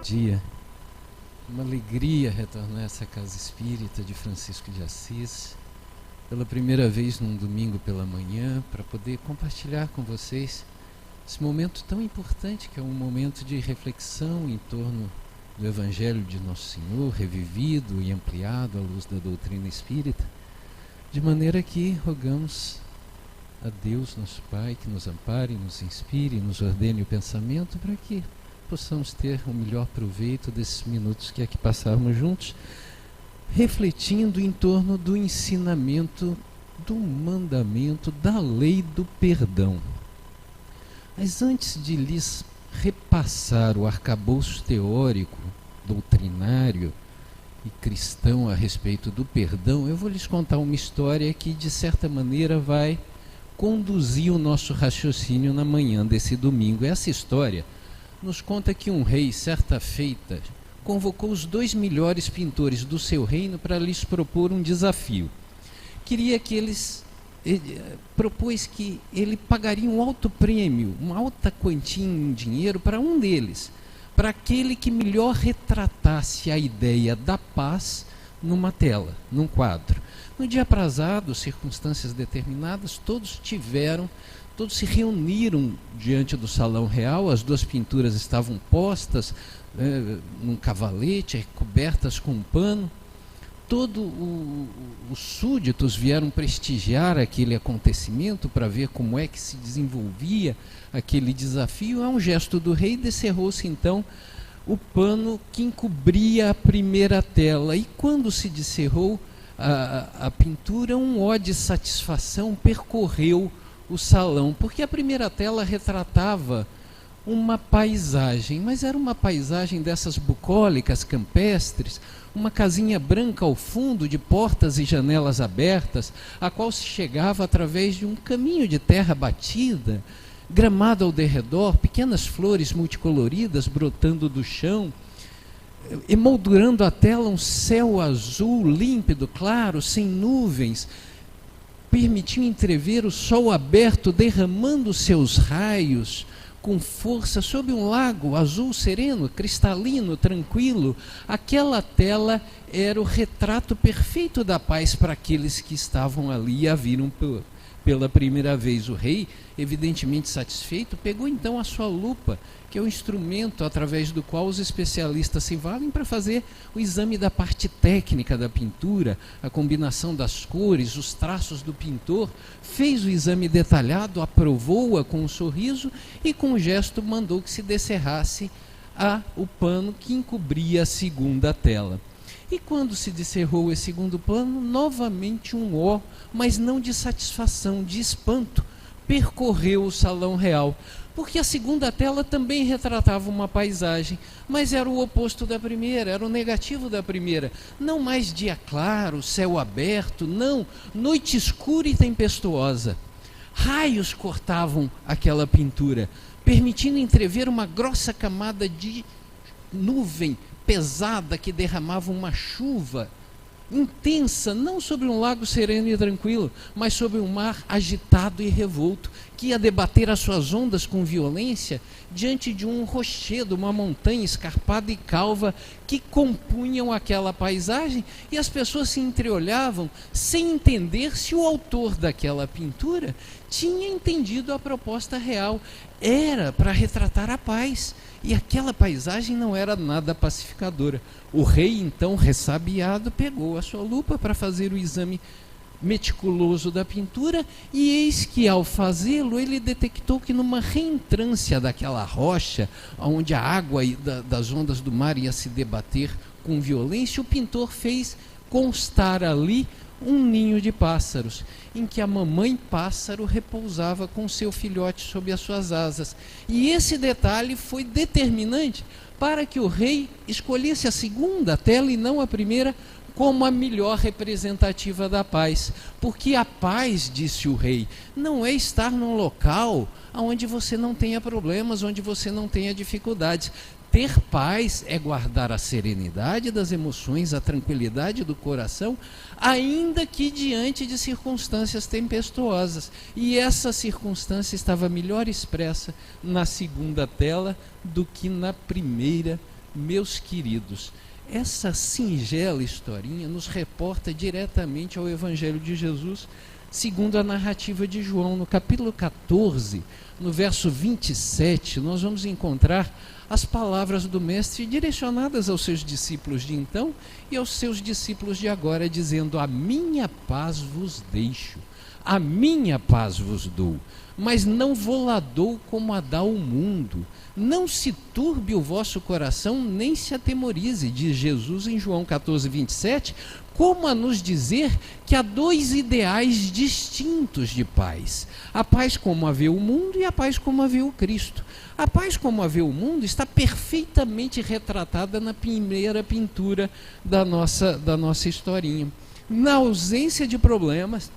dia. Uma alegria retornar a essa casa espírita de Francisco de Assis, pela primeira vez num domingo pela manhã, para poder compartilhar com vocês esse momento tão importante, que é um momento de reflexão em torno do Evangelho de Nosso Senhor, revivido e ampliado à luz da doutrina espírita, de maneira que rogamos a Deus, nosso Pai, que nos ampare, nos inspire, nos ordene o pensamento para que possamos ter o melhor proveito desses minutos que aqui passarmos juntos, refletindo em torno do ensinamento, do mandamento, da lei do perdão. Mas antes de lhes repassar o arcabouço teórico, doutrinário e cristão a respeito do perdão, eu vou lhes contar uma história que, de certa maneira, vai conduzir o nosso raciocínio na manhã desse domingo. Essa história nos conta que um rei, certa feita, convocou os 2 melhores pintores do seu reino para lhes propor um desafio. Propôs que ele pagaria um alto prêmio, uma alta quantia em dinheiro para um deles, para aquele que melhor retratasse a ideia da paz numa tela, num quadro. No dia aprazado, circunstâncias determinadas, todos se reuniram diante do salão real. As 2 pinturas estavam postas num cavalete, cobertas com um pano. Todos os súditos vieram prestigiar aquele acontecimento para ver como é que se desenvolvia aquele desafio. A um gesto do rei, descerrou-se então o pano que encobria a primeira tela, e quando se descerrou a pintura, um ó de satisfação percorreu o salão, porque a primeira tela retratava uma paisagem, mas era uma paisagem dessas bucólicas campestres, uma casinha branca ao fundo, de portas e janelas abertas, a qual se chegava através de um caminho de terra batida, gramado ao derredor, pequenas flores multicoloridas brotando do chão, emoldurando a tela um céu azul, límpido, claro, sem nuvens, permitiu entrever o sol aberto, derramando seus raios com força sobre um lago azul sereno, cristalino, tranquilo. Aquela tela era o retrato perfeito da paz para aqueles que estavam ali e a viram pela primeira vez. O rei, evidentemente satisfeito, pegou então a sua lupa, que é o instrumento através do qual os especialistas se valem para fazer o exame da parte técnica da pintura, a combinação das cores, os traços do pintor. Fez o exame detalhado, aprovou-a com um sorriso e com um gesto mandou que se descerrasse o pano que encobria a segunda tela. E quando se descerrou esse segundo pano, novamente um ó, mas não de satisfação, de espanto, percorreu o salão real, porque a segunda tela também retratava uma paisagem, mas era o oposto da primeira, era o negativo da primeira. Não mais dia claro, céu aberto, não, noite escura e tempestuosa. Raios cortavam aquela pintura, permitindo entrever uma grossa camada de nuvem pesada que derramava uma chuva intensa, não sobre um lago sereno e tranquilo, mas sobre um mar agitado e revolto, que ia debater as suas ondas com violência diante de um rochedo, uma montanha escarpada e calva que compunham aquela paisagem, e as pessoas se entreolhavam sem entender se o autor daquela pintura tinha entendido a proposta real. Era para retratar a paz, e aquela paisagem não era nada pacificadora. O rei, então, ressabiado, pegou a sua lupa para fazer o exame meticuloso da pintura, e eis que, ao fazê-lo, ele detectou que numa reentrância daquela rocha, onde a água das ondas do mar ia se debater com violência, o pintor fez constar ali um ninho de pássaros, em que a mamãe pássaro repousava com seu filhote sob as suas asas. E esse detalhe foi determinante para que o rei escolhesse a segunda tela e não a primeira como a melhor representativa da paz. Porque a paz, disse o rei, não é estar num local onde você não tenha problemas, onde você não tenha dificuldades. Ter paz é guardar a serenidade das emoções, a tranquilidade do coração, ainda que diante de circunstâncias tempestuosas. E essa circunstância estava melhor expressa na segunda tela do que na primeira Meus queridos, essa singela historinha nos reporta diretamente ao Evangelho de Jesus, segundo a narrativa de João. No capítulo 14, no verso 27, nós vamos encontrar as palavras do Mestre direcionadas aos seus discípulos de então e aos seus discípulos de agora, dizendo: a minha paz vos deixo, a minha paz vos dou, mas não vou-la dou como a dá o mundo. Não se turbe o vosso coração, nem se atemorize, diz Jesus em João 14, 27, como a nos dizer que há dois ideais distintos de paz. A paz como a vê o mundo e a paz como a vê o Cristo. A paz como a vê o mundo está perfeitamente retratada na primeira pintura da nossa historinha. Na ausência de problemas,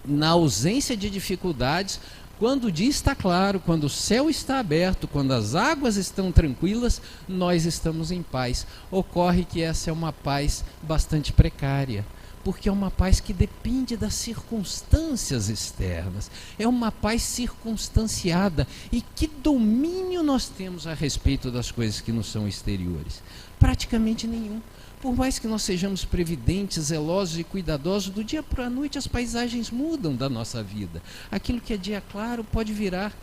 na ausência de dificuldades, quando o dia está claro, quando o céu está aberto, quando as águas estão tranquilas, nós estamos em paz. Ocorre que essa é uma paz bastante precária, porque é uma paz que depende das circunstâncias externas, é uma paz circunstanciada. E que domínio nós temos a respeito das coisas que nos são exteriores? Praticamente nenhum. Por mais que nós sejamos previdentes, zelosos e cuidadosos, do dia para a noite as paisagens mudam da nossa vida. Aquilo que é dia claro pode virar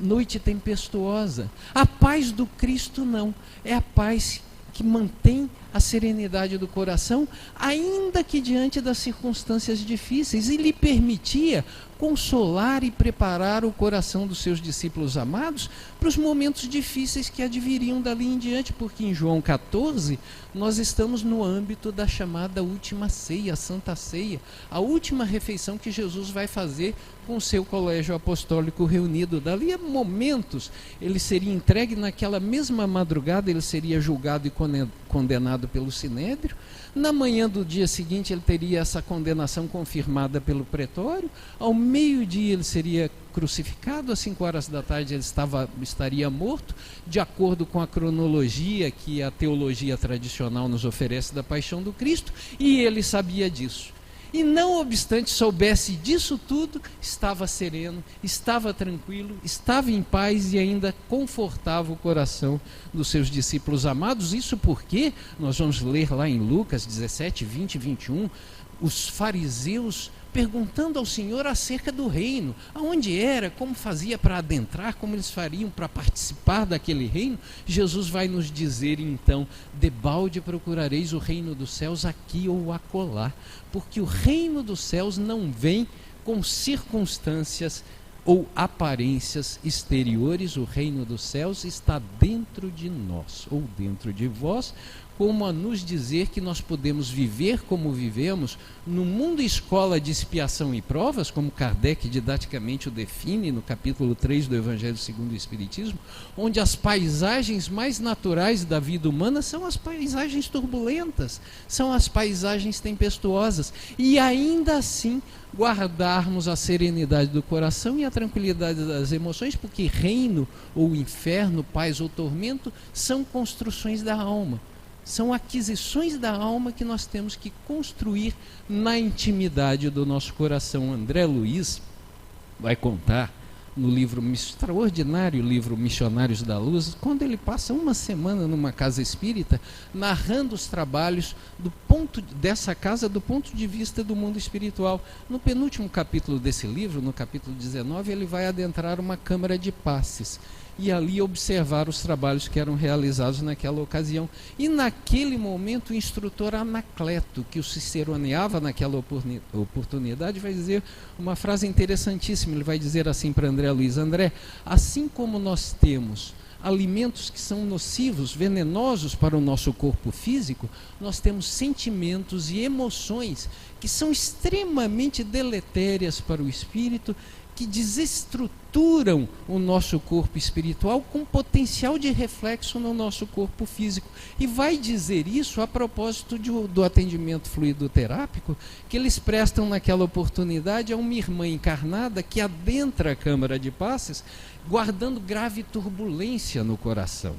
noite tempestuosa. A paz do Cristo não, é a paz que mantém a serenidade do coração, ainda que diante das circunstâncias difíceis, e lhe permitia consolar e preparar o coração dos seus discípulos amados para os momentos difíceis que adviriam dali em diante, porque em João 14 nós estamos no âmbito da chamada última ceia, a Santa Ceia, a última refeição que Jesus vai fazer com o seu colégio apostólico reunido. Dali a momentos ele seria entregue, naquela mesma madrugada ele seria julgado e condenado pelo Sinédrio. Na manhã do dia seguinte ele teria essa condenação confirmada pelo pretório. Ao meio-dia ele seria crucificado, às 5 horas da tarde ele estaria morto, de acordo com a cronologia que a teologia tradicional nos oferece da paixão do Cristo, e ele sabia disso. E não obstante soubesse disso tudo, estava sereno, estava tranquilo, estava em paz e ainda confortava o coração dos seus discípulos amados. Isso porque, nós vamos ler lá em Lucas 17, 20 e 21, os fariseus perguntando ao Senhor acerca do reino, aonde era, como fazia para adentrar, como eles fariam para participar daquele reino. Jesus vai nos dizer então: debalde procurareis o reino dos céus aqui ou acolá, porque o reino dos céus não vem com circunstâncias ou aparências exteriores. O reino dos céus está dentro de nós, ou dentro de vós, como a nos dizer que nós podemos viver como vivemos no mundo escola de expiação e provas, como Kardec didaticamente o define no capítulo 3 do Evangelho segundo o Espiritismo, onde as paisagens mais naturais da vida humana são as paisagens turbulentas, são as paisagens tempestuosas, e ainda assim guardarmos a serenidade do coração e a tranquilidade das emoções, porque reino ou inferno, paz ou tormento são construções da alma. São aquisições da alma que nós temos que construir na intimidade do nosso coração. André Luiz vai contar no extraordinário livro Missionários da Luz, quando ele passa uma semana numa casa espírita, narrando os trabalhos dessa casa do ponto de vista do mundo espiritual. No penúltimo capítulo desse livro, no capítulo 19, ele vai adentrar uma câmara de passes e ali observar os trabalhos que eram realizados naquela ocasião. E naquele momento o instrutor Anacleto, que o ciceroneava naquela oportunidade, vai dizer uma frase interessantíssima. Ele vai dizer assim para André Luiz: André, assim como nós temos alimentos que são nocivos, venenosos para o nosso corpo físico, nós temos sentimentos e emoções que são extremamente deletérias para o espírito, que desestruturam o nosso corpo espiritual com potencial de reflexo no nosso corpo físico. E vai dizer isso a propósito do atendimento fluidoterápico que eles prestam naquela oportunidade a uma irmã encarnada que adentra a câmara de passes guardando grave turbulência no coração.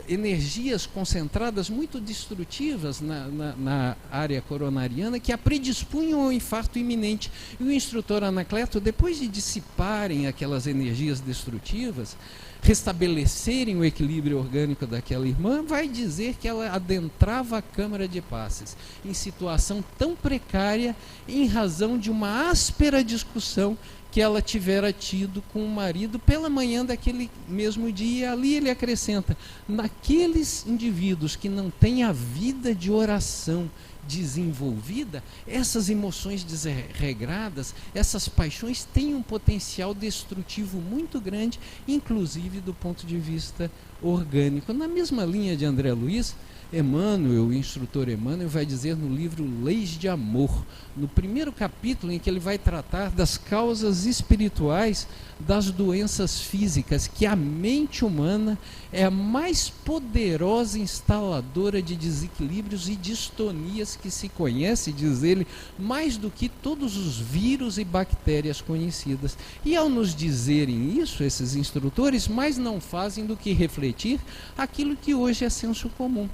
energias concentradas muito destrutivas na área coronariana que a predispunham ao infarto iminente. E o instrutor Anacleto, depois de dissiparem aquelas energias destrutivas, restabelecerem o equilíbrio orgânico daquela irmã, vai dizer que ela adentrava a câmara de passes em situação tão precária em razão de uma áspera discussão que ela tivera tido com o marido pela manhã daquele mesmo dia. E ali ele acrescenta: naqueles indivíduos que não têm a vida de oração desenvolvida, essas emoções desregradas, essas paixões têm um potencial destrutivo muito grande, inclusive do ponto de vista orgânico. Na mesma linha de André Luiz, Emmanuel, o instrutor Emmanuel, vai dizer no livro Leis de Amor, no primeiro capítulo, em que ele vai tratar das causas espirituais das doenças físicas, que a mente humana é a mais poderosa instaladora de desequilíbrios e distonias que se conhece, diz ele, mais do que todos os vírus e bactérias conhecidas. E ao nos dizerem isso, esses instrutores, mais não fazem do que refletir aquilo que hoje é senso comum,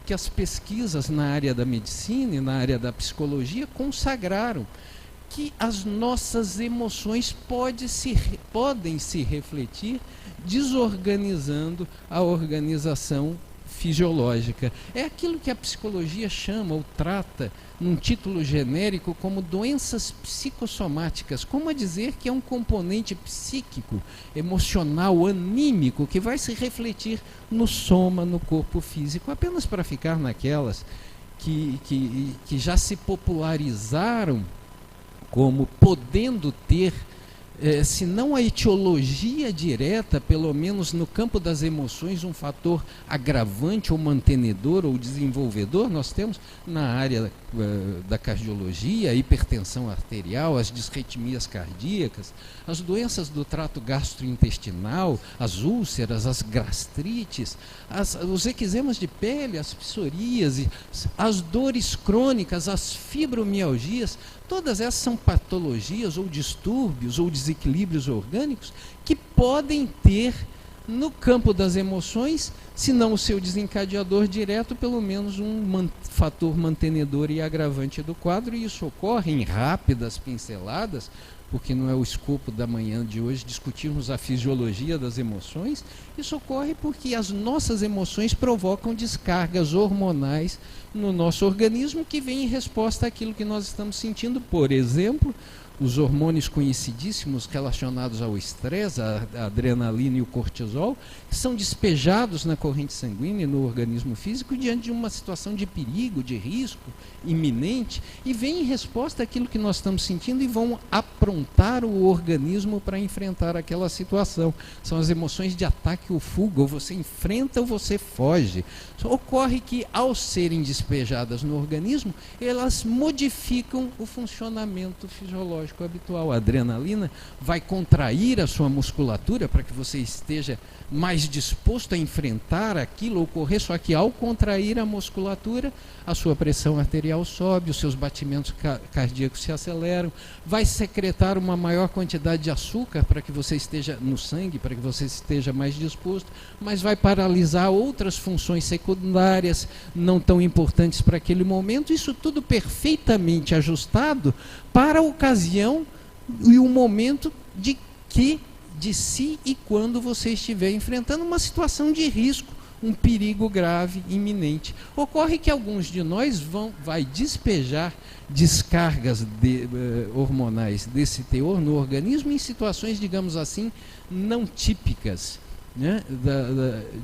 que as pesquisas na área da medicina e na área da psicologia consagraram, que as nossas emoções podem se refletir desorganizando a organização fisiológica. É aquilo que a psicologia chama ou trata, num título genérico, como doenças psicossomáticas, como a dizer que é um componente psíquico, emocional, anímico, que vai se refletir no soma, no corpo físico, apenas para ficar naquelas que já se popularizaram como podendo ter, se não a etiologia direta, pelo menos no campo das emoções, um fator agravante ou mantenedor ou desenvolvedor. Nós temos na área da cardiologia, a hipertensão arterial, as disritmias cardíacas, as doenças do trato gastrointestinal, as úlceras, as gastrites, os eczemas de pele, as psoríases, as dores crônicas, as fibromialgias. Todas essas são patologias ou distúrbios ou desequilíbrios orgânicos que podem ter no campo das emoções, se não o seu desencadeador direto, pelo menos um fator mantenedor e agravante do quadro. E isso ocorre em rápidas pinceladas, porque não é o escopo da manhã de hoje discutirmos a fisiologia das emoções. Isso ocorre porque as nossas emoções provocam descargas hormonais no nosso organismo que vem em resposta àquilo que nós estamos sentindo. Por exemplo, os hormônios conhecidíssimos relacionados ao estresse, a adrenalina e o cortisol, que são despejados na corrente sanguínea e no organismo físico diante de uma situação de perigo, de risco iminente, e vem em resposta àquilo que nós estamos sentindo e vão aprontar o organismo para enfrentar aquela situação. São as emoções de ataque ou fuga, ou você enfrenta ou você foge. Ocorre que, ao serem despejadas no organismo, elas modificam o funcionamento fisiológico habitual. A adrenalina vai contrair a sua musculatura para que você esteja mais disposto a enfrentar aquilo, ocorrer, só que ao contrair a musculatura, a sua pressão arterial sobe, os seus batimentos cardíacos se aceleram, vai secretar uma maior quantidade de açúcar para que você esteja no sangue, para que você esteja mais disposto, mas vai paralisar outras funções secundárias não tão importantes para aquele momento. Isso tudo perfeitamente ajustado para a ocasião e o momento de se e quando você estiver enfrentando uma situação de risco, um perigo grave, iminente. Ocorre que alguns de nós vai despejar descargas hormonais desse teor no organismo em situações, digamos assim, não típicas, né,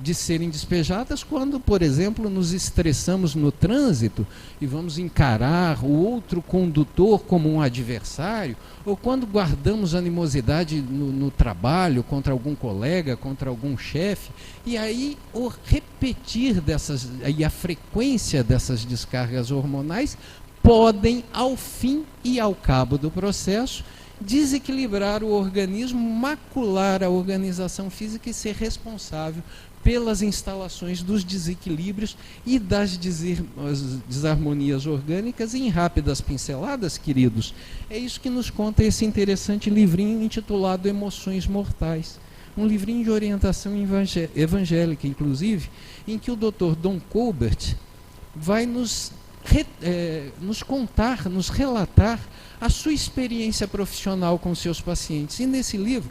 de serem despejadas quando, por exemplo, nos estressamos no trânsito e vamos encarar o outro condutor como um adversário, ou quando guardamos animosidade no trabalho contra algum colega, contra algum chefe, e aí o repetir dessas e a frequência dessas descargas hormonais podem, ao fim e ao cabo do processo, desequilibrar o organismo, macular a organização física e ser responsável pelas instalações dos desequilíbrios e das desarmonias orgânicas. Em rápidas pinceladas, queridos, é isso que nos conta esse interessante livrinho intitulado Emoções Mortais. um livrinho de orientação evangélica, inclusive, em que o Dr. Don Colbert vai nos contar, nos relatar a sua experiência profissional com seus pacientes. E nesse livro,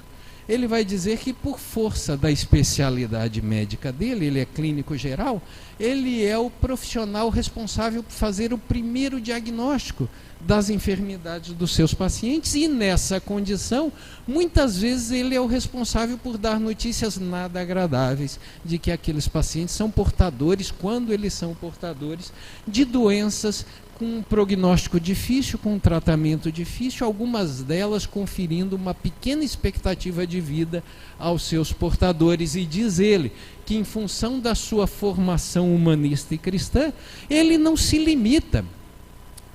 ele vai dizer que, por força da especialidade médica dele, ele é clínico geral, ele é o profissional responsável por fazer o primeiro diagnóstico das enfermidades dos seus pacientes, e nessa condição, muitas vezes ele é o responsável por dar notícias nada agradáveis de que aqueles pacientes são portadores, quando eles são portadores, de doenças com um prognóstico difícil, com um tratamento difícil, algumas delas conferindo uma pequena expectativa de vida aos seus portadores. E diz ele que, em função da sua formação humanista e cristã, ele não se limita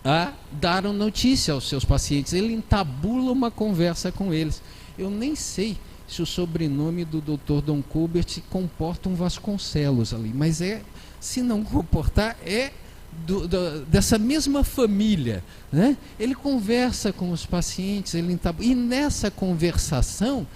a dar uma notícia aos seus pacientes, ele entabula uma conversa com eles. Eu nem sei se o sobrenome do Dr. Don Colbert comporta um Vasconcelos ali, mas se não comportar, dessa mesma família, né? Ele conversa com os pacientes, e nessa conversação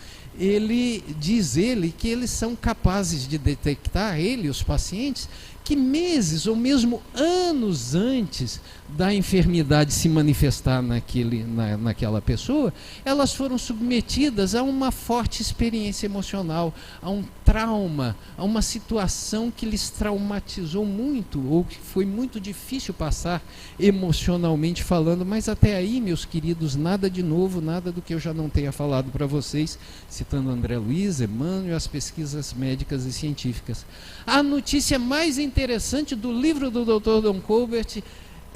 diz que eles são capazes de detectar, os pacientes, que meses ou mesmo anos antes da enfermidade se manifestar naquela pessoa, elas foram submetidas a uma forte experiência emocional, a um trauma, a uma situação que lhes traumatizou muito, ou que foi muito difícil passar emocionalmente falando. Mas até aí, meus queridos, nada de novo, nada do que eu já não tenha falado para vocês, citando André Luiz, Emmanuel e as pesquisas médicas e científicas. A notícia mais interessante do livro do Dr. Don Colbert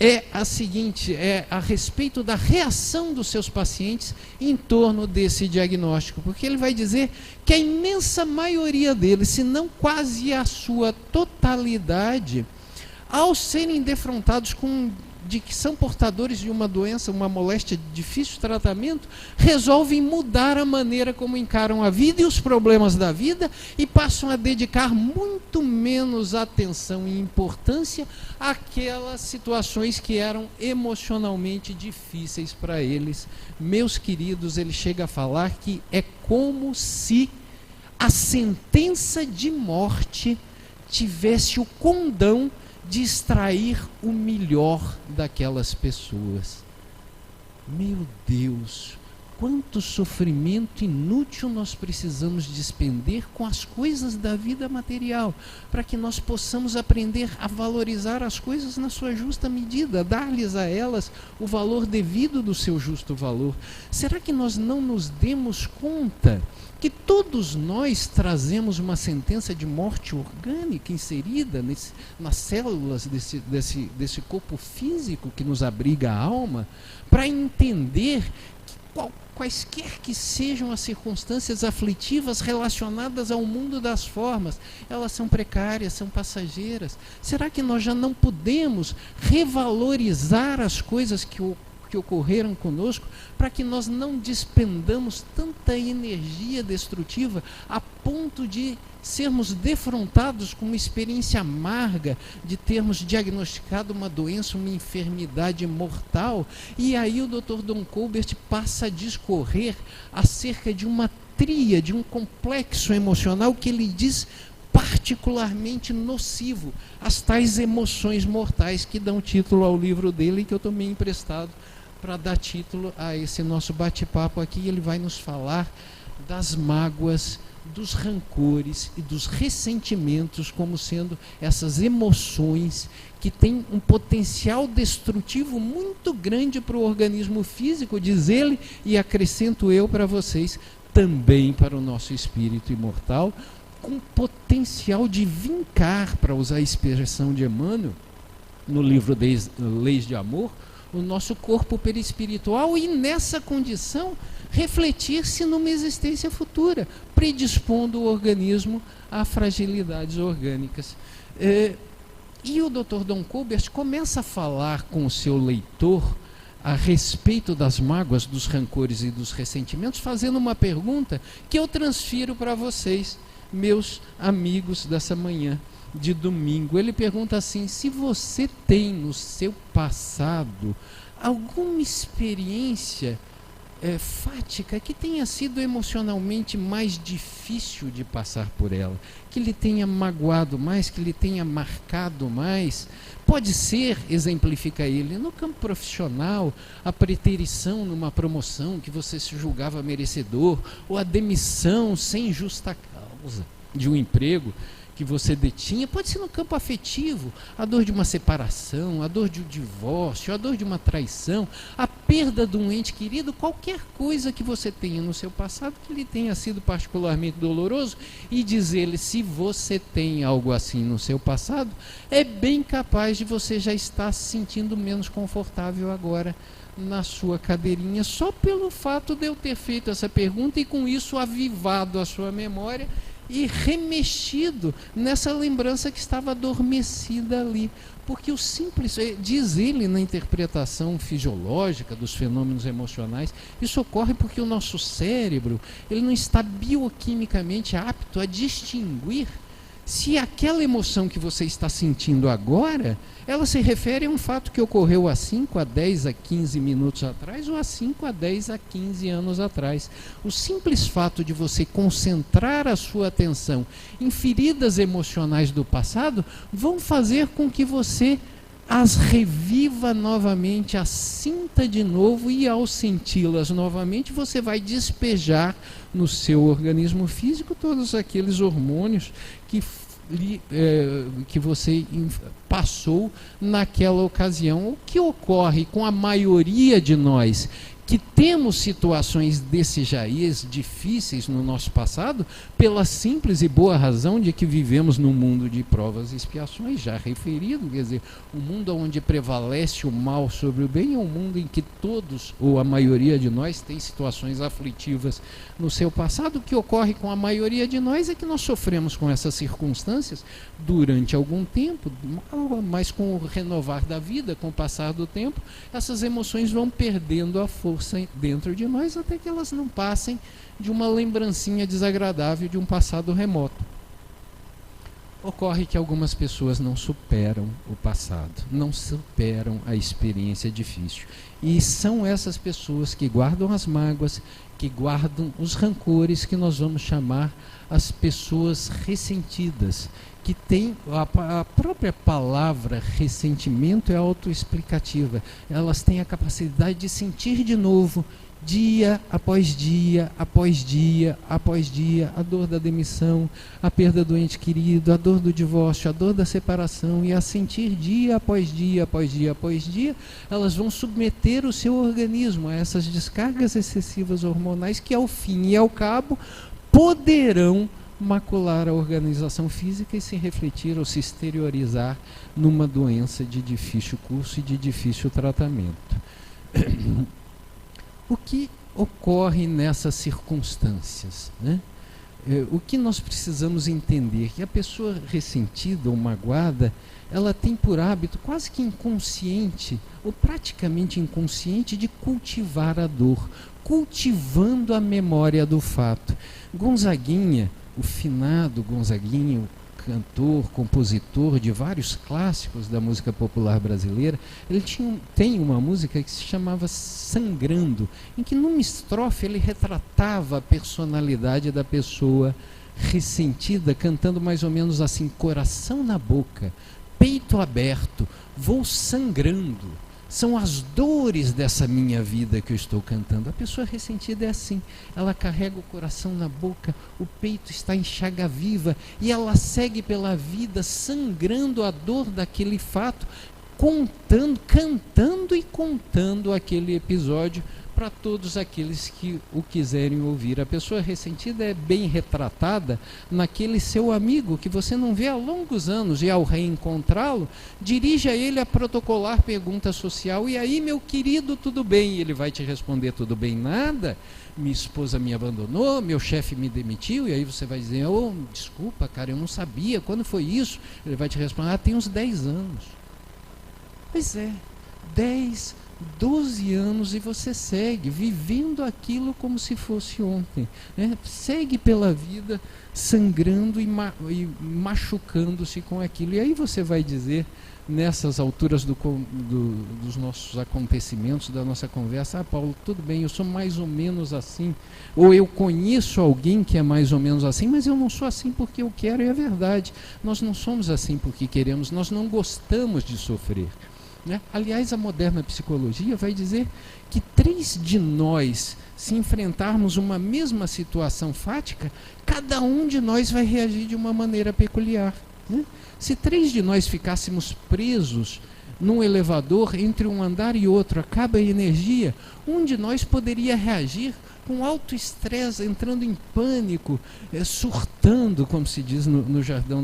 é a seguinte, a respeito da reação dos seus pacientes em torno desse diagnóstico, porque ele vai dizer que a imensa maioria deles, se não quase a sua totalidade, ao serem defrontados de que são portadores de uma doença, uma moléstia de difícil tratamento, resolvem mudar a maneira como encaram a vida e os problemas da vida, e passam a dedicar muito menos atenção e importância àquelas situações que eram emocionalmente difíceis para eles. Meus queridos, ele chega a falar que é como se a sentença de morte tivesse o condão de extrair o melhor daquelas pessoas. Meu Deus, quanto sofrimento inútil nós precisamos despender com as coisas da vida material, para que nós possamos aprender a valorizar as coisas na sua justa medida, dar-lhes a elas o valor devido do seu justo valor. Será que nós não nos demos conta que todos nós trazemos uma sentença de morte orgânica inserida nas células desse corpo físico que nos abriga a alma, para entender que quaisquer que sejam as circunstâncias aflitivas relacionadas ao mundo das formas, elas são precárias, são passageiras. Será que nós já não podemos revalorizar as coisas que ocorreram conosco, para que nós não despendamos tanta energia destrutiva a ponto de sermos defrontados com uma experiência amarga, de termos diagnosticado uma doença, uma enfermidade mortal? E aí o Dr. Don Colbert passa a discorrer acerca de uma tríade, um complexo emocional que ele diz particularmente nocivo, as tais emoções mortais, que dão título ao livro dele, que eu tomei emprestado para dar título a esse nosso bate-papo aqui. Ele vai nos falar das mágoas, dos rancores e dos ressentimentos como sendo essas emoções que têm um potencial destrutivo muito grande para o organismo físico, diz ele, e acrescento eu para vocês, também para o nosso espírito imortal, com potencial de vincar, para usar a expressão de Emmanuel, no livro Leis de Amor, o nosso corpo perispiritual, e nessa condição refletir-se numa existência futura, predispondo o organismo a fragilidades orgânicas. E o Dr. Don Colbert começa a falar com o seu leitor a respeito das mágoas, dos rancores e dos ressentimentos, fazendo uma pergunta que eu transfiro para vocês, meus amigos dessa manhã de domingo. Ele pergunta assim: se você tem no seu passado alguma experiência fática, que tenha sido emocionalmente mais difícil de passar por ela, que lhe tenha magoado mais, que lhe tenha marcado mais. Pode ser, exemplifica ele, no campo profissional, a preterição numa promoção que você se julgava merecedor, ou a demissão sem justa causa de um emprego que você detinha. Pode ser no campo afetivo, a dor de uma separação, a dor de um divórcio, a dor de uma traição, a perda de um ente querido, qualquer coisa que você tenha no seu passado que lhe tenha sido particularmente doloroso. E diz ele, se você tem algo assim no seu passado, é bem capaz de você já estar se sentindo menos confortável agora na sua cadeirinha, só pelo fato de eu ter feito essa pergunta e com isso avivado a sua memória e remexido nessa lembrança que estava adormecida ali. Porque o simples, diz ele na interpretação fisiológica dos fenômenos emocionais, isso ocorre porque o nosso cérebro, ele não está bioquimicamente apto a distinguir se aquela emoção que você está sentindo agora, ela se refere a um fato que ocorreu há 5, a 10, a 15 minutos atrás, ou há 5, a 10, a 15 anos atrás. O simples fato de você concentrar a sua atenção em feridas emocionais do passado vão fazer com que você as reviva novamente, as sinta de novo, e ao senti-las novamente, você vai despejar no seu organismo físico todos aqueles hormônios que você passou naquela ocasião. O que ocorre com a maioria de nós que temos situações desse jaez difíceis no nosso passado, pela simples e boa razão de que vivemos num mundo de provas e expiações, já referido, quer dizer, um mundo onde prevalece o mal sobre o bem, é um mundo em que todos, ou a maioria de nós, tem situações aflitivas no seu passado. O que ocorre com a maioria de nós é que nós sofremos com essas circunstâncias durante algum tempo, mas com o renovar da vida, com o passar do tempo, essas emoções vão perdendo a força dentro de nós, até que elas não passem de uma lembrancinha desagradável de um passado remoto. Ocorre que algumas pessoas não superam o passado, não superam a experiência difícil, e são essas pessoas que guardam as mágoas, que guardam os rancores, que nós vamos chamar as pessoas ressentidas, que tem a própria palavra ressentimento é autoexplicativa. Elas têm a capacidade de sentir de novo, dia após dia, após dia, após dia, a dor da demissão, a perda do ente querido, a dor do divórcio, a dor da separação, e a sentir dia após dia, após dia, após dia, elas vão submeter o seu organismo a essas descargas excessivas hormonais que, ao fim e ao cabo, poderão macular a organização física e se refletir ou se exteriorizar numa doença de difícil curso e de difícil tratamento. O que ocorre nessas circunstâncias, né? O que nós precisamos entender? Que a pessoa ressentida ou magoada, ela tem por hábito quase que inconsciente, ou praticamente inconsciente, de cultivar a dor, cultivando a memória do fato. Gonzaguinha, o finado Gonzaguinha, o cantor, compositor de vários clássicos da música popular brasileira, ele tem uma música que se chamava Sangrando, em que numa estrofe ele retratava a personalidade da pessoa ressentida, cantando mais ou menos assim: coração na boca, peito aberto, vou sangrando. São as dores dessa minha vida que eu estou cantando. A pessoa ressentida é assim, ela carrega o coração na boca, o peito está em chaga viva, e ela segue pela vida sangrando a dor daquele fato, cantando e contando aquele episódio para todos aqueles que o quiserem ouvir. A pessoa ressentida é bem retratada naquele seu amigo que você não vê há longos anos, e ao reencontrá-lo, dirige a ele a protocolar pergunta social: e aí, meu querido, tudo bem? E ele vai te responder: tudo bem nada, minha esposa me abandonou, meu chefe me demitiu. E aí você vai dizer: oh, desculpa, cara, eu não sabia, quando foi isso? Ele vai te responder: tem uns 10 anos. Pois é, 10, 12 anos, e você segue vivendo aquilo como se fosse ontem, né? Segue pela vida sangrando e machucando-se com aquilo. E aí você vai dizer nessas alturas dos nossos acontecimentos, da nossa conversa, Paulo, tudo bem, eu sou mais ou menos assim, ou eu conheço alguém que é mais ou menos assim, mas eu não sou assim porque eu quero, e é verdade, nós não somos assim porque queremos, nós não gostamos de sofrer, né? Aliás, a moderna psicologia vai dizer que 3 de nós, se enfrentarmos uma mesma situação fática, cada um de nós vai reagir de uma maneira peculiar, né? Se 3 de nós ficássemos presos num elevador, entre um andar e outro, acaba a energia, um de nós poderia reagir com alto estresse, entrando em pânico, surtando, como se diz no jargão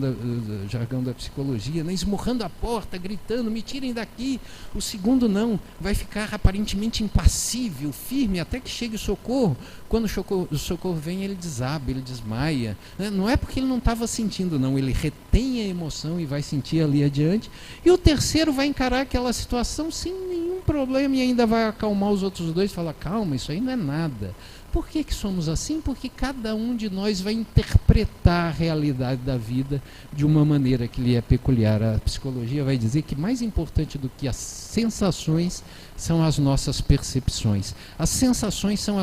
da psicologia, né? Esmurrando a porta, gritando, me tirem daqui. O segundo não, vai ficar aparentemente impassível, firme, até que chegue o socorro. Quando o socorro vem, ele desaba, ele desmaia, né? Não é porque ele não estava sentindo, não, ele retém a emoção e vai sentir ali adiante. E o terceiro vai encarar aquela situação sem nenhum problema e ainda vai acalmar os outros dois e falar, calma, isso aí não é nada. Por que somos assim? Porque cada um de nós vai interpretar a realidade da vida de uma maneira que lhe é peculiar. A psicologia vai dizer que mais importante do que as sensações são as nossas percepções. As sensações são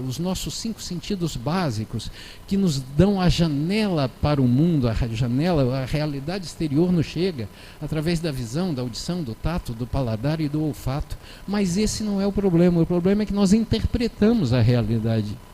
os nossos 5 sentidos básicos que nos dão a janela para o mundo, a realidade exterior nos chega através da visão, da audição, do tato, do paladar e do olfato. Mas esse não é o problema é que nós interpretamos a realidade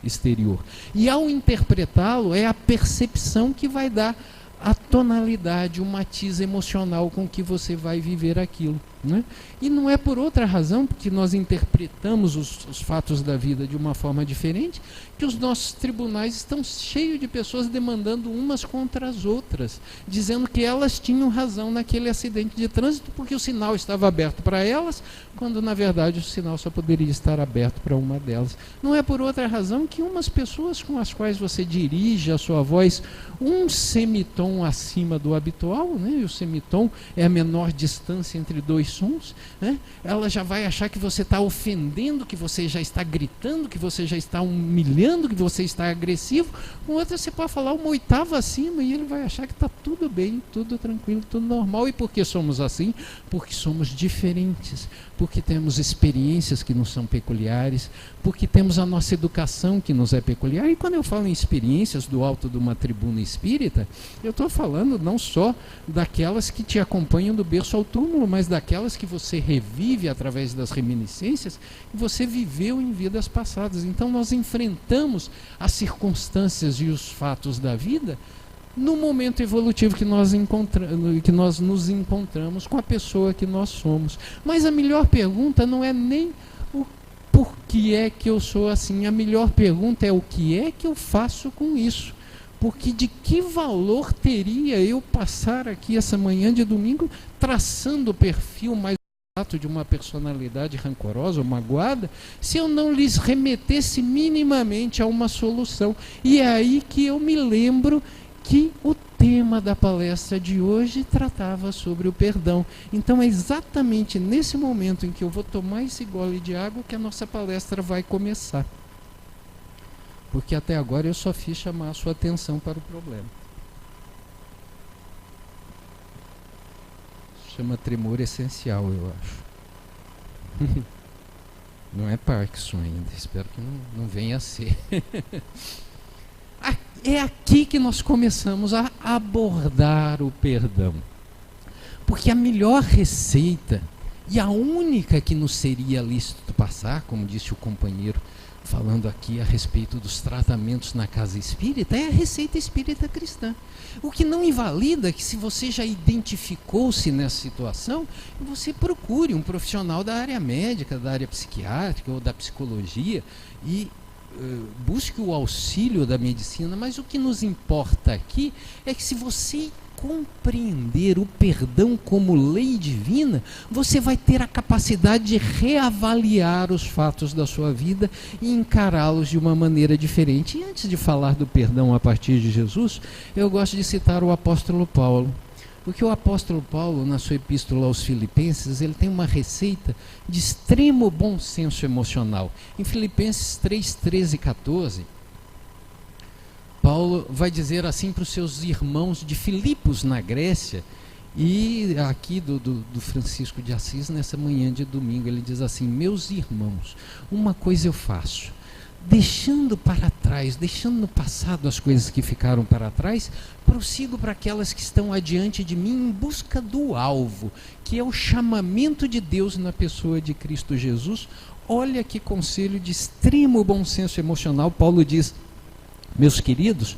exterior. E ao interpretá-lo, é a percepção que vai dar a tonalidade, o matiz emocional com que você vai viver aquilo, né? E não é por outra razão, porque nós interpretamos os fatos da vida de uma forma diferente, que os nossos tribunais estão cheios de pessoas demandando umas contra as outras, dizendo que elas tinham razão naquele acidente de trânsito, porque o sinal estava aberto para elas, quando na verdade o sinal só poderia estar aberto para uma delas. Não é por outra razão que umas pessoas com as quais você dirige a sua voz um semitom acima do habitual, né? E o semitom é a menor distância entre 2 sons, né? Ela já vai achar que você está ofendendo, que você já está gritando, que você já está humilhando, que você está agressivo. Com outra você pode falar uma oitava acima e ele vai achar que está tudo bem, tudo tranquilo, tudo normal. E por que somos assim? Porque somos diferentes, porque temos experiências que nos são peculiares, porque temos a nossa educação que nos é peculiar. E quando eu falo em experiências do alto de uma tribuna espírita, eu estou falando não só daquelas que te acompanham do berço ao túmulo, mas daquelas que você revive através das reminiscências que você viveu em vidas passadas. Então nós enfrentamos as circunstâncias e os fatos da vida no momento evolutivo que nós nos encontramos com a pessoa que nós somos. Mas a melhor pergunta não é nem o por que é que eu sou assim, a melhor pergunta é o que é que eu faço com isso. Porque de que valor teria eu passar aqui essa manhã de domingo traçando o perfil mais exato de uma personalidade rancorosa ou magoada, se eu não lhes remetesse minimamente a uma solução? E é aí que eu me lembro que o tema da palestra de hoje tratava sobre o perdão. Então é exatamente nesse momento em que eu vou tomar esse gole de água que a nossa palestra vai começar. Porque até agora eu só fiz chamar a sua atenção para o problema. Chama tremor essencial, eu acho. Não é Parkinson ainda, espero que não venha a ser. É aqui que nós começamos a abordar o perdão. Porque a melhor receita, e a única que nos seria lícito passar, como disse o companheiro, falando aqui a respeito dos tratamentos na casa espírita, é a receita espírita cristã. O que não invalida que, se você já identificou-se nessa situação, você procure um profissional da área médica, da área psiquiátrica ou da psicologia e busque o auxílio da medicina. Mas o que nos importa aqui é que, se você compreender o perdão como lei divina, você vai ter a capacidade de reavaliar os fatos da sua vida e encará-los de uma maneira diferente. E antes de falar do perdão a partir de Jesus, eu gosto de citar o apóstolo Paulo. Porque o apóstolo Paulo, na sua epístola aos Filipenses, ele tem uma receita de extremo bom senso emocional. Em Filipenses 3, 13 e 14, Paulo vai dizer assim para os seus irmãos de Filipos, na Grécia, E aqui do Francisco de Assis, nessa manhã de domingo, ele diz assim: meus irmãos, uma coisa eu faço, deixando para trás, deixando no passado as coisas que ficaram para trás, prossigo para aquelas que estão adiante de mim em busca do alvo, que é o chamamento de Deus na pessoa de Cristo Jesus. Olha que conselho de extremo bom senso emocional. Paulo diz: meus queridos,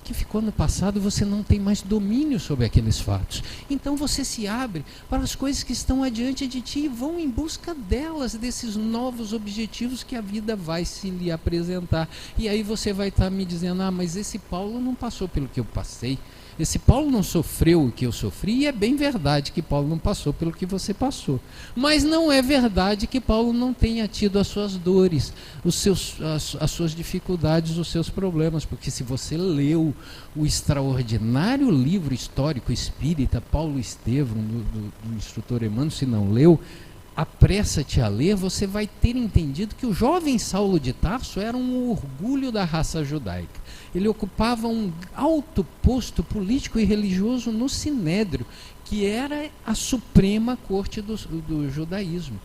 que ficou no passado, você não tem mais domínio sobre aqueles fatos. Então você se abre para as coisas que estão adiante de ti e vão em busca delas, desses novos objetivos que a vida vai se lhe apresentar. E aí você vai estar me dizendo: ah, mas esse Paulo não passou pelo que eu passei. Esse Paulo não sofreu o que eu sofri. E é bem verdade que Paulo não passou pelo que você passou. Mas não é verdade que Paulo não tenha tido as suas dores, as suas dificuldades, os seus problemas. Porque se você leu o extraordinário livro histórico espírita Paulo Estevão, do instrutor Emmanuel, se não leu, apressa-te a ler, você vai ter entendido que o jovem Saulo de Tarso era um orgulho da raça judaica. Ele ocupava um alto posto político e religioso no Sinédrio, que era a suprema corte do judaísmo.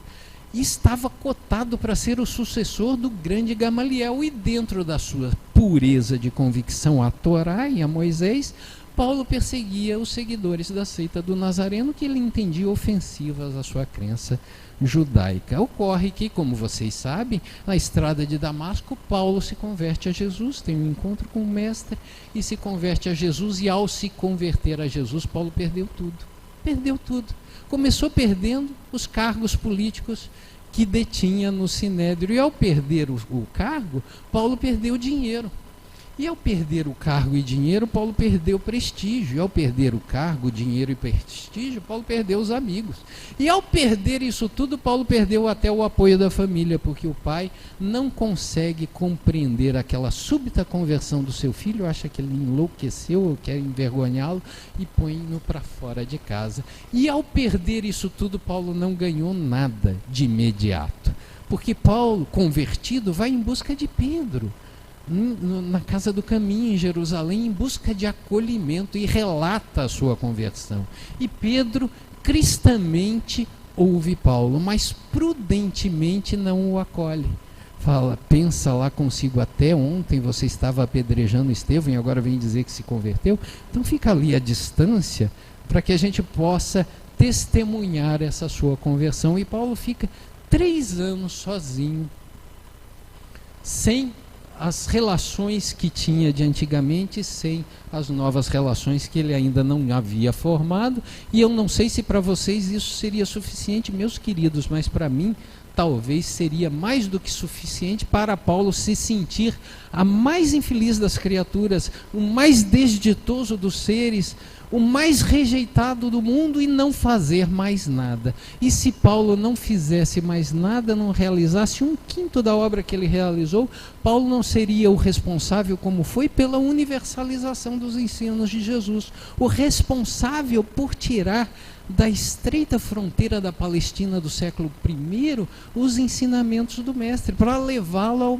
E estava cotado para ser o sucessor do grande Gamaliel. E dentro da sua pureza de convicção à Torá e a Moisés, Paulo perseguia os seguidores da seita do Nazareno, que ele entendia ofensivas à sua crença judaica. Ocorre que, como vocês sabem, na estrada de Damasco, Paulo se converte a Jesus, tem um encontro com o mestre e se converte a Jesus. E ao se converter a Jesus, Paulo perdeu tudo. Perdeu tudo. Começou perdendo os cargos políticos que detinha no Sinédrio. E ao perder o cargo, Paulo perdeu o dinheiro. E ao perder o cargo e dinheiro, Paulo perdeu prestígio. E ao perder o cargo, dinheiro e prestígio, Paulo perdeu os amigos. E ao perder isso tudo, Paulo perdeu até o apoio da família, porque o pai não consegue compreender aquela súbita conversão do seu filho, acha que ele enlouqueceu ou quer envergonhá-lo e põe-no para fora de casa. E ao perder isso tudo, Paulo não ganhou nada de imediato, porque Paulo, convertido, vai em busca de Pedro, na casa do caminho em Jerusalém, em busca de acolhimento, e relata a sua conversão. E Pedro cristamente ouve Paulo, mas prudentemente não o acolhe. Fala: pensa lá consigo, até ontem você estava apedrejando Estevão e agora vem dizer que se converteu. Então fica ali à distância para que a gente possa testemunhar essa sua conversão. E Paulo fica 3 anos sozinho, sem as relações que tinha de antigamente, sem as novas relações que ele ainda não havia formado. E eu não sei se para vocês isso seria suficiente, meus queridos, mas para mim talvez seria mais do que suficiente para Paulo se sentir a mais infeliz das criaturas, o mais desditoso dos seres, o mais rejeitado do mundo, e não fazer mais nada. E se Paulo não fizesse mais nada, não realizasse 1/5 da obra que ele realizou, Paulo não seria o responsável, como foi, pela universalização dos ensinos de Jesus, o responsável por tirar da estreita fronteira da Palestina do século I os ensinamentos do mestre, para levá-lo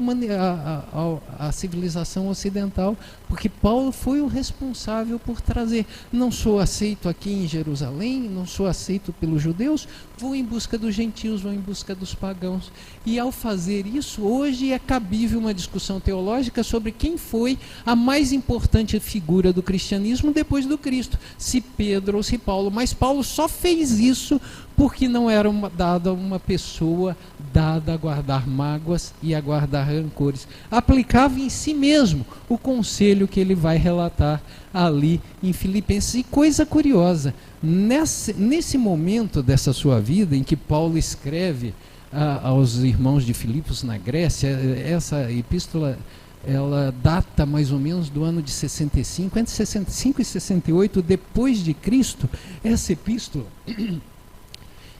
à civilização ocidental, porque Paulo foi o responsável por trazer: não sou aceito aqui em Jerusalém, não sou aceito pelos judeus, vou em busca dos gentios, vou em busca dos pagãos. E ao fazer isso, hoje é cabível uma discussão teológica sobre quem foi a mais importante figura do cristianismo depois do Cristo, se Pedro ou se Paulo. Mas Paulo só fez isso porque não era uma pessoa dada a guardar mágoas e a guardar rancores. Aplicava em si mesmo o conselho que ele vai relatar ali em Filipenses. E coisa curiosa, nesse momento dessa sua vida em que Paulo escreve aos irmãos de Filipos na Grécia, essa epístola ela data mais ou menos do ano de 65, entre 65 e 68 depois de Cristo. Essa epístola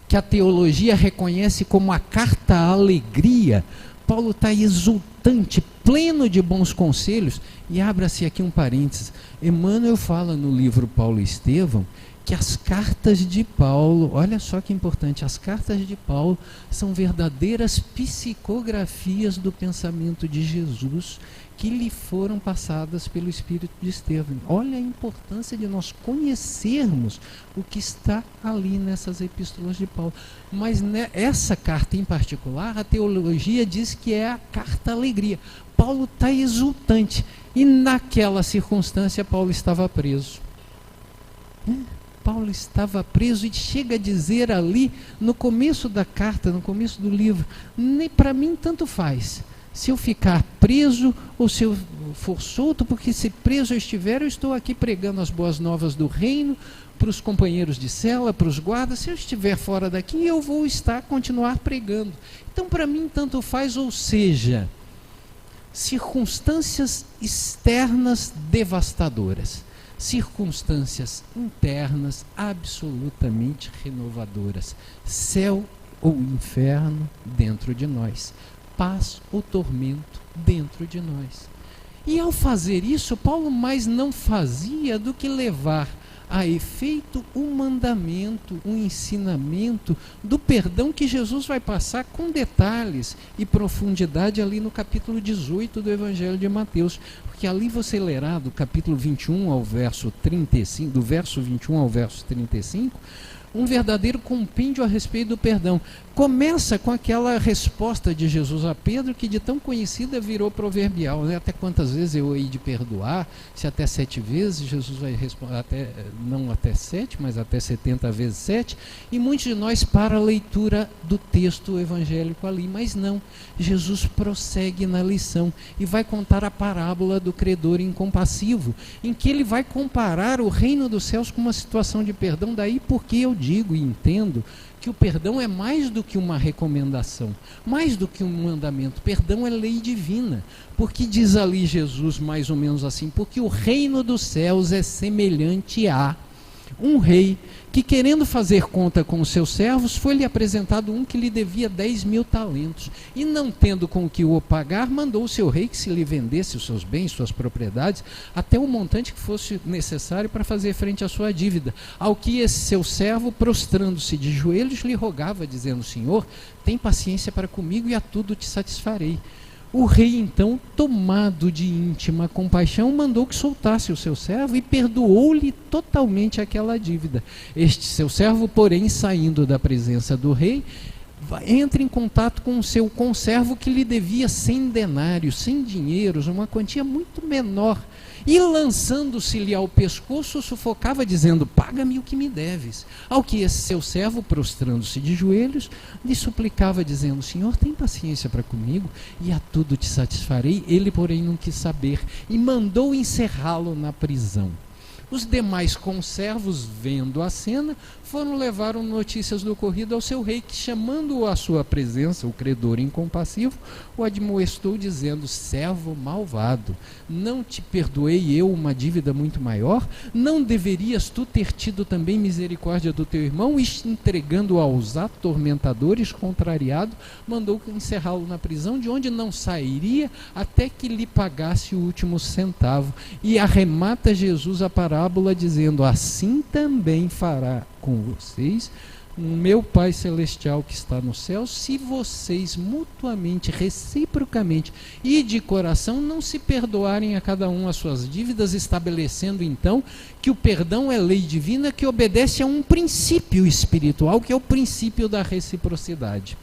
que a teologia reconhece como a carta à alegria, Paulo está exultando exultante, pleno de bons conselhos. E abra-se aqui um parênteses. Emmanuel fala no livro Paulo e Estevão que as cartas de Paulo, olha só que importante, as cartas de Paulo são verdadeiras psicografias do pensamento de Jesus que lhe foram passadas pelo Espírito de Estevão. Olha a importância de nós conhecermos o que está ali nessas epístolas de Paulo. Mas essa carta em particular, a teologia diz que é a carta alegria. Paulo está exultante e naquela circunstância Paulo estava preso. Paulo estava preso e chega a dizer ali, no começo da carta, no começo do livro, para mim tanto faz, se eu ficar preso ou se eu for solto, porque se preso eu estiver, eu estou aqui pregando as boas novas do reino, para os companheiros de cela, para os guardas. Se eu estiver fora daqui, eu vou continuar pregando. Então para mim tanto faz, ou seja, circunstâncias externas devastadoras, circunstâncias internas absolutamente renovadoras, céu ou inferno dentro de nós, paz ou tormento dentro de nós. E ao fazer isso, Paulo mais não fazia do que levar a efeito um mandamento, um ensinamento do perdão que Jesus vai passar com detalhes e profundidade ali no capítulo 18 do Evangelho de Mateus, porque ali você lerá do capítulo 21 ao verso 35, do verso 21 ao verso 35, um verdadeiro compêndio a respeito do perdão. Começa com aquela resposta de Jesus a Pedro, que de tão conhecida virou proverbial, né? Até quantas vezes eu hei de perdoar? Se até 7 vezes, Jesus vai responder, não até 7, mas até 70 vezes 7, e muitos de nós para a leitura do texto evangélico ali, mas não, Jesus prossegue na lição e vai contar a parábola do credor incompassivo, em que ele vai comparar o reino dos céus com uma situação de perdão. Daí porque eu digo e entendo que o perdão é mais do que uma recomendação, mais do que um mandamento. Perdão é lei divina, porque diz ali Jesus mais ou menos assim, porque o reino dos céus é semelhante a um rei que, querendo fazer conta com os seus servos, foi-lhe apresentado um que lhe devia 10.000 talentos, e não tendo com o que o pagar, mandou o seu rei que se lhe vendesse os seus bens, suas propriedades, até o montante que fosse necessário para fazer frente à sua dívida. Ao que esse seu servo, prostrando-se de joelhos, lhe rogava, dizendo: Senhor, tem paciência para comigo e a tudo te satisfarei. O rei, então, tomado de íntima compaixão, mandou que soltasse o seu servo e perdoou-lhe totalmente aquela dívida. Este seu servo, porém, saindo da presença do rei, entra em contato com o seu conservo que lhe devia 100 denários, 100 dinheiros, uma quantia muito menor, e lançando-se-lhe ao pescoço, sufocava, dizendo: paga-me o que me deves. Ao que esse seu servo, prostrando-se de joelhos, lhe suplicava, dizendo: Senhor, tem paciência para comigo e a tudo te satisfarei. Ele, porém, não quis saber e mandou encerrá-lo na prisão. Os demais conservos, vendo a cena, foram levar notícias do ocorrido ao seu rei, que, chamando-o à sua presença, o credor incompassivo, o admoestou, dizendo: servo malvado, não te perdoei eu uma dívida muito maior? Não deverias tu ter tido também misericórdia do teu irmão? E, entregando-o aos atormentadores, contrariado, mandou encerrá-lo na prisão, de onde não sairia até que lhe pagasse o último centavo. E arremata Jesus a parábola, dizendo: assim também fará com vocês o meu Pai Celestial que está no céu, se vocês mutuamente, reciprocamente e de coração não se perdoarem a cada um as suas dívidas, estabelecendo então que o perdão é lei divina que obedece a um princípio espiritual, que é o princípio da reciprocidade.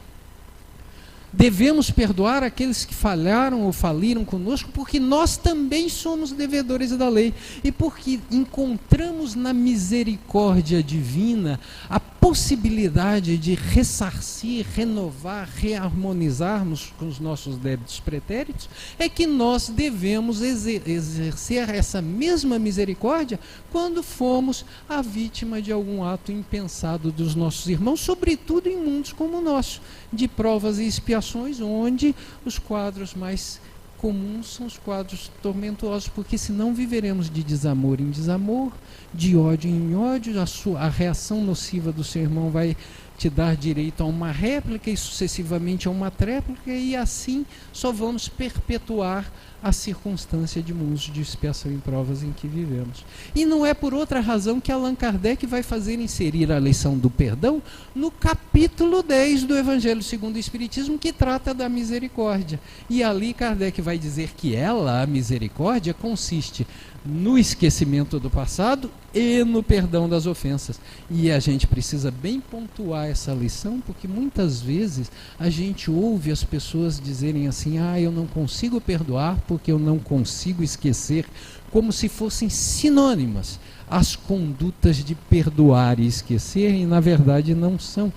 Devemos perdoar aqueles que falharam ou faliram conosco, porque nós também somos devedores da lei, e porque encontramos na misericórdia divina a possibilidade de ressarcir, renovar, reharmonizarmos com os nossos débitos pretéritos, é que nós devemos exercer essa mesma misericórdia quando fomos a vítima de algum ato impensado dos nossos irmãos, sobretudo em mundos como o nosso, de provas e expiações, onde os quadros mais comuns são os quadros tormentosos, porque senão viveremos de desamor em desamor, de ódio em ódio, a reação nociva do seu irmão vai te dar direito a uma réplica e sucessivamente a uma tréplica, e assim só vamos perpetuar a circunstância de mundos de expiação e provas em que vivemos. E não é por outra razão que Allan Kardec vai fazer inserir a lição do perdão no capítulo 10 do Evangelho segundo o Espiritismo, que trata da misericórdia. E ali Kardec vai dizer que ela, a misericórdia, consiste no esquecimento do passado e no perdão das ofensas. E a gente precisa bem pontuar essa lição, porque muitas vezes a gente ouve as pessoas dizerem assim: eu não consigo perdoar porque eu não consigo esquecer, como se fossem sinônimas as condutas de perdoar e esquecer, e na verdade não são.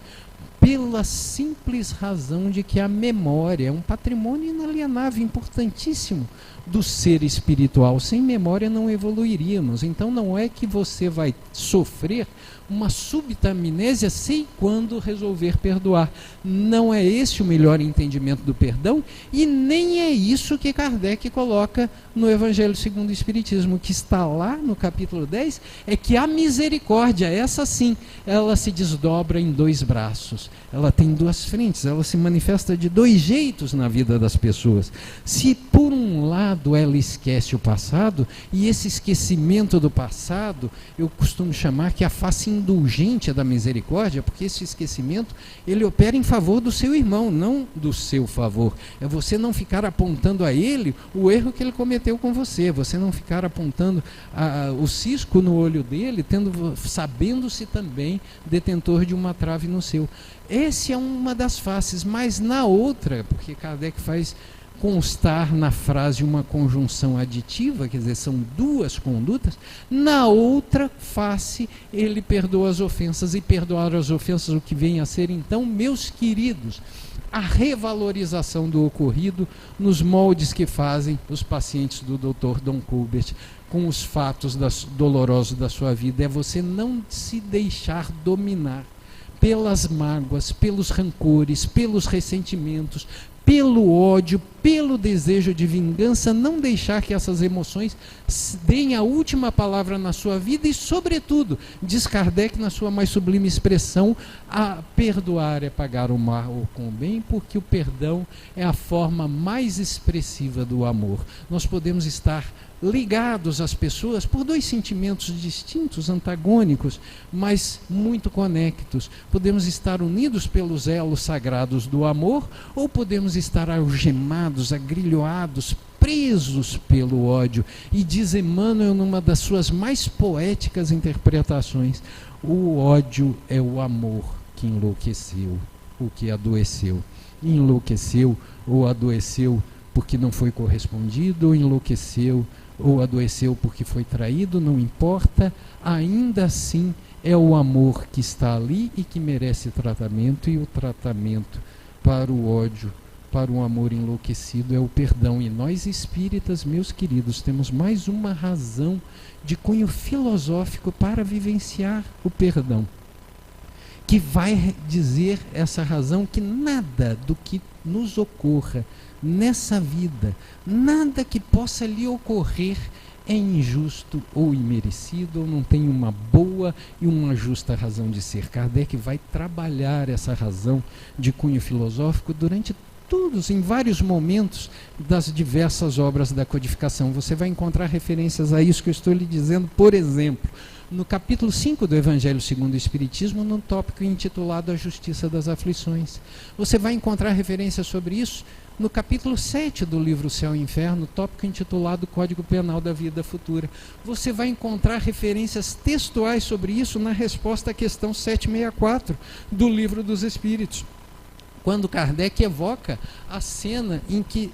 Pela simples razão de que a memória é um patrimônio inalienável, importantíssimo do ser espiritual. Sem memória não evoluiríamos. Então não é que você vai sofrer uma súbita amnésia sem quando resolver perdoar. Não é esse o melhor entendimento do perdão, e nem é isso que Kardec coloca no Evangelho segundo o Espiritismo. O que está lá no capítulo 10 é que a misericórdia, essa sim, ela se desdobra em dois braços. Ela tem duas frentes, ela se manifesta de dois jeitos na vida das pessoas. Se por um lado ela esquece o passado, e esse esquecimento do passado eu costumo chamar que a face indulgente da misericórdia, porque esse esquecimento ele opera em favor do seu irmão, não do seu favor. É você não ficar apontando a ele o erro que ele cometeu com você, você não ficar apontando o cisco no olho dele, sabendo-se também detentor de uma trave no seu. Essa é uma das faces, mas na outra, porque Kardec faz constar na frase uma conjunção aditiva, quer dizer, são duas condutas, na outra face ele perdoa as ofensas, e perdoar as ofensas, o que vem a ser então, meus queridos, a revalorização do ocorrido nos moldes que fazem os pacientes do Dr. Dom Colbert com os fatos dolorosos da sua vida. É você não se deixar dominar pelas mágoas, pelos rancores, pelos ressentimentos, pelo ódio, pelo desejo de vingança, não deixar que essas emoções deem a última palavra na sua vida e, sobretudo, diz Kardec na sua mais sublime expressão, a perdoar é pagar o mal com o bem, porque o perdão é a forma mais expressiva do amor. Nós podemos estar ligados às pessoas por dois sentimentos distintos, antagônicos, mas muito conectos. Podemos estar unidos pelos elos sagrados do amor, ou podemos estar algemados, agrilhoados, presos pelo ódio. E diz Emmanuel numa das suas mais poéticas interpretações: o ódio é o amor que enlouqueceu, o que adoeceu. Enlouqueceu ou adoeceu porque não foi correspondido, ou enlouqueceu ou adoeceu porque foi traído, não importa, ainda assim é o amor que está ali e que merece tratamento, e o tratamento para o ódio, para um amor enlouquecido, é o perdão. E nós espíritas, meus queridos, temos mais uma razão de cunho filosófico para vivenciar o perdão, que vai dizer essa razão que nada do que nos ocorra nessa vida, nada que possa lhe ocorrer é injusto ou imerecido, ou não tem uma boa e uma justa razão de ser. Kardec vai trabalhar essa razão de cunho filosófico durante todos, em vários momentos das diversas obras da codificação. Você vai encontrar referências a isso que eu estou lhe dizendo, por exemplo, no capítulo 5 do Evangelho segundo o Espiritismo, no tópico intitulado A Justiça das Aflições. Você vai encontrar referências sobre isso no capítulo 7 do livro Céu e Inferno, tópico intitulado Código Penal da Vida Futura. Você vai encontrar referências textuais sobre isso na resposta à questão 764 do Livro dos Espíritos, quando Kardec evoca a cena em que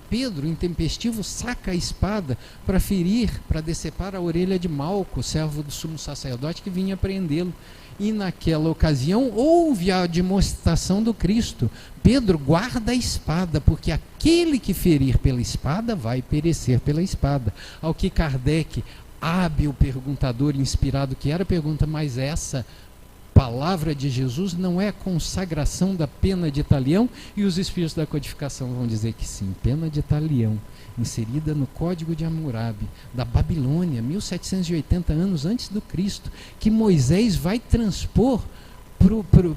Pedro, intempestivo, saca a espada para ferir, para decepar a orelha de Malco, servo do sumo sacerdote que vinha prendê-lo. E naquela ocasião houve a demonstração do Cristo: Pedro, guarda a espada, porque aquele que ferir pela espada vai perecer pela espada. Ao que Kardec, hábil perguntador, inspirado que era, pergunta: mas essa palavra de Jesus não é a consagração da pena de talião? E os espíritos da codificação vão dizer que sim, pena de talião, inserida no Código de Hammurabi, da Babilônia, 1780 anos antes do Cristo, que Moisés vai transpor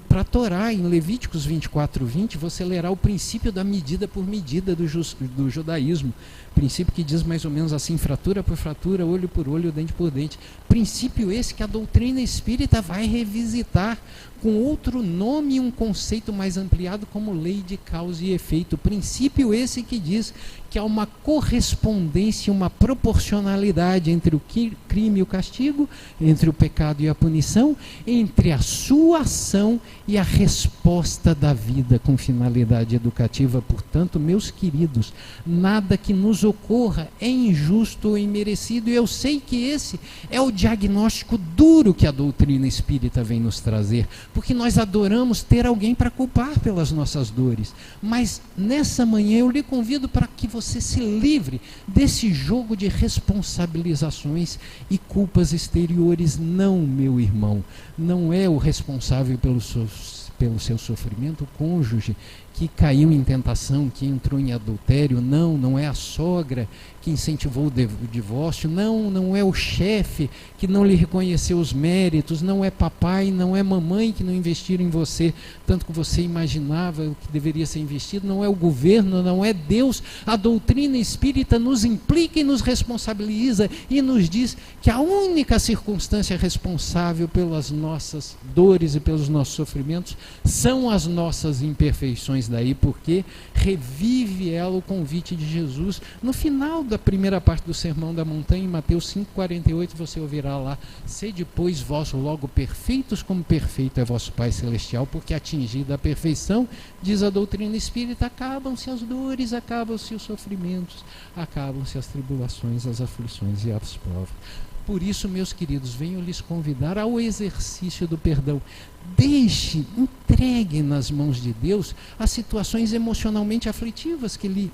para a Torá, em Levíticos 24:20, você lerá o princípio da medida por medida do judaísmo. Princípio que diz mais ou menos assim: fratura por fratura, olho por olho, dente por dente. Princípio esse que a doutrina espírita vai revisitar com outro nome e um conceito mais ampliado como lei de causa e efeito. Princípio esse que diz que há uma correspondência, uma proporcionalidade entre o crime e o castigo, entre o pecado e a punição, entre a sua ação e a resposta da vida com finalidade educativa. Portanto, meus queridos, nada que nos ocorra é injusto ou imerecido, e eu sei que esse é o diagnóstico duro que a doutrina espírita vem nos trazer, porque nós adoramos ter alguém para culpar pelas nossas dores. Mas nessa manhã eu lhe convido para que você se livre desse jogo de responsabilizações e culpas exteriores. Não, meu irmão, não é o responsável pelo seu sofrimento o cônjuge que caiu em tentação, que entrou em adultério. Não é a sogra que incentivou o divórcio, não é o chefe que não lhe reconheceu os méritos, não é papai, não é mamãe que não investiram em você tanto que você imaginava o que deveria ser investido, não é o governo, não é Deus. A doutrina espírita nos implica e nos responsabiliza e nos diz que a única circunstância responsável pelas nossas dores e pelos nossos sofrimentos são as nossas imperfeições. Daí porque revive ela o convite de Jesus no final da primeira parte do Sermão da Montanha, em Mateus 5,48, você ouvirá lá: sede, pois, vós logo perfeitos, como perfeito é vosso Pai Celestial, porque atingida a perfeição, diz a doutrina espírita, acabam-se as dores, acabam-se os sofrimentos, acabam-se as tribulações, as aflições e as provas. Por isso, meus queridos, venho lhes convidar ao exercício do perdão. Deixe, entregue nas mãos de Deus as situações emocionalmente aflitivas que lhe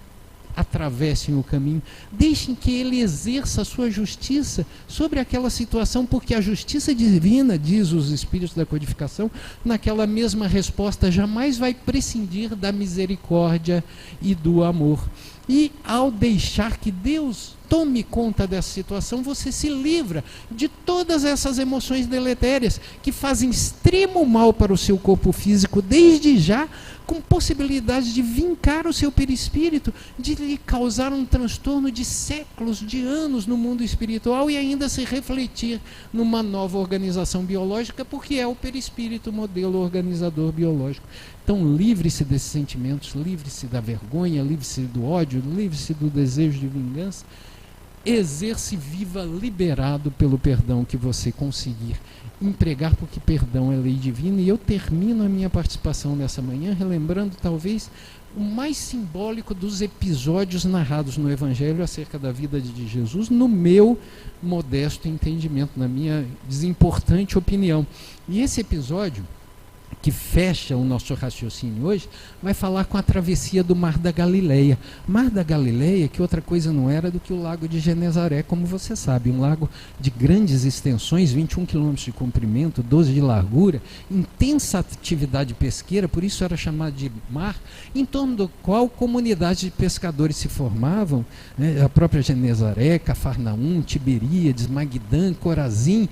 atravessem o caminho. Deixem que Ele exerça a sua justiça sobre aquela situação, porque a justiça divina, diz os espíritos da codificação, naquela mesma resposta jamais vai prescindir da misericórdia e do amor. E ao deixar que Deus tome conta dessa situação, você se livra de todas essas emoções deletérias que fazem extremo mal para o seu corpo físico, desde já, com possibilidade de vincar o seu perispírito, de lhe causar um transtorno de séculos, de anos no mundo espiritual e ainda se refletir numa nova organização biológica, porque é o perispírito o modelo organizador biológico. Então, livre-se desses sentimentos, livre-se da vergonha, livre-se do ódio, livre-se do desejo de vingança. Exerce, viva liberado pelo perdão que você conseguir empregar, porque perdão é lei divina. E eu termino a minha participação nessa manhã relembrando talvez o mais simbólico dos episódios narrados no Evangelho acerca da vida de Jesus, no meu modesto entendimento, na minha desimportante opinião. E esse episódio, que fecha o nosso raciocínio hoje, vai falar com a travessia do Mar da Galileia. Mar da Galileia, que outra coisa não era do que o Lago de Genezaré, como você sabe, um lago de grandes extensões, 21 quilômetros de comprimento, 12 de largura, intensa atividade pesqueira, por isso era chamado de mar, em torno do qual comunidades de pescadores se formavam, né, a própria Genezaré, Cafarnaum, Tiberíades, Magdã, Corazim,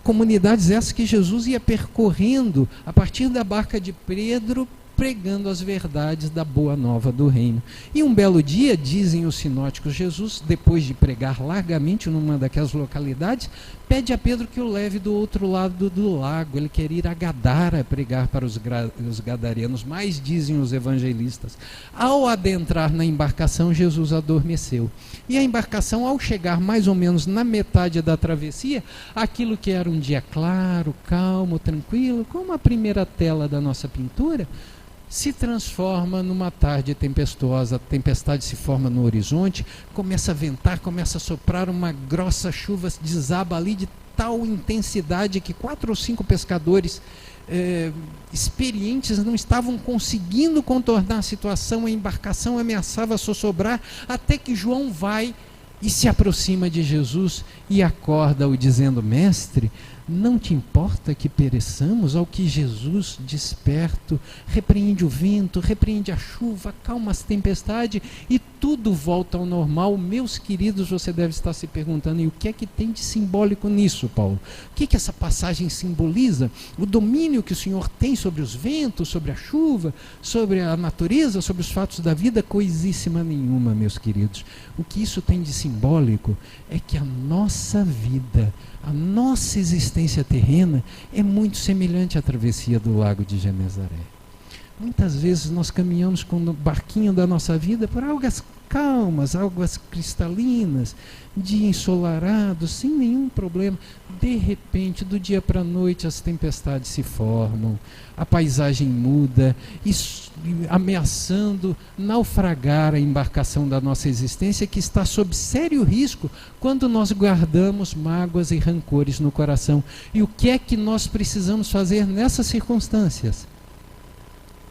comunidades essas que Jesus ia percorrendo a partir da barca de Pedro, pregando as verdades da boa nova do reino. E um belo dia, dizem os sinóticos, Jesus, depois de pregar largamente numa daquelas localidades, pede a Pedro que o leve do outro lado do lago. Ele quer ir a Gadara pregar para os gadarenos, mas dizem os evangelistas, ao adentrar na embarcação, Jesus adormeceu. E a embarcação, ao chegar mais ou menos na metade da travessia, aquilo que era um dia claro, calmo, tranquilo, como a primeira tela da nossa pintura, se transforma numa tarde tempestuosa. A tempestade se forma no horizonte, começa a ventar, começa a soprar, uma grossa chuva desaba ali de tal intensidade que 4 ou 5 pescadores experientes não estavam conseguindo contornar a situação. A embarcação ameaçava sossobrar, até que João vai e se aproxima de Jesus e acorda-o dizendo: Mestre, não te importa que pereçamos? Ao que Jesus, desperto, repreende o vento, repreende a chuva, acalma as tempestades e tudo volta ao normal. Meus queridos, você deve estar se perguntando: e o que é que tem de simbólico nisso, Paulo? O que essa passagem simboliza? O domínio que o Senhor tem sobre os ventos, sobre a chuva, sobre a natureza, sobre os fatos da vida? Coisíssima nenhuma, meus queridos. O que isso tem de simbólico é que a nossa vida, a nossa existência terrena é muito semelhante à travessia do lago de Genezaré. Muitas vezes nós caminhamos com o barquinho da nossa vida por águas calmas, águas cristalinas, dia ensolarado, sem nenhum problema. De repente, do dia para a noite, as tempestades se formam, a paisagem muda, ameaçando naufragar a embarcação da nossa existência, que está sob sério risco quando nós guardamos mágoas e rancores no coração. E o que é que nós precisamos fazer nessas circunstâncias?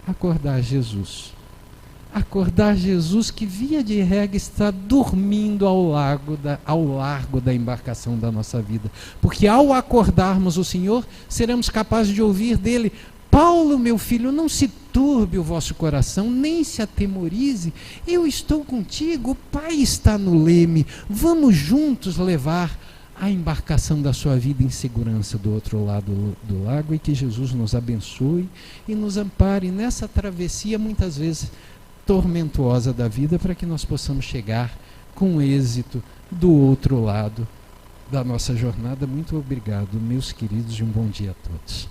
Acordar Jesus. Acordar Jesus, que via de regra está dormindo ao largo da embarcação da nossa vida. Porque ao acordarmos o Senhor, seremos capazes de ouvir dele: Paulo, meu filho, não se turbe o vosso coração, nem se atemorize, eu estou contigo, o Pai está no leme, vamos juntos levar a embarcação da sua vida em segurança do outro lado do lago. E que Jesus nos abençoe e nos ampare nessa travessia, muitas vezes tormentuosa da vida, para que nós possamos chegar com êxito do outro lado da nossa jornada. Muito obrigado, meus queridos, e um bom dia a todos.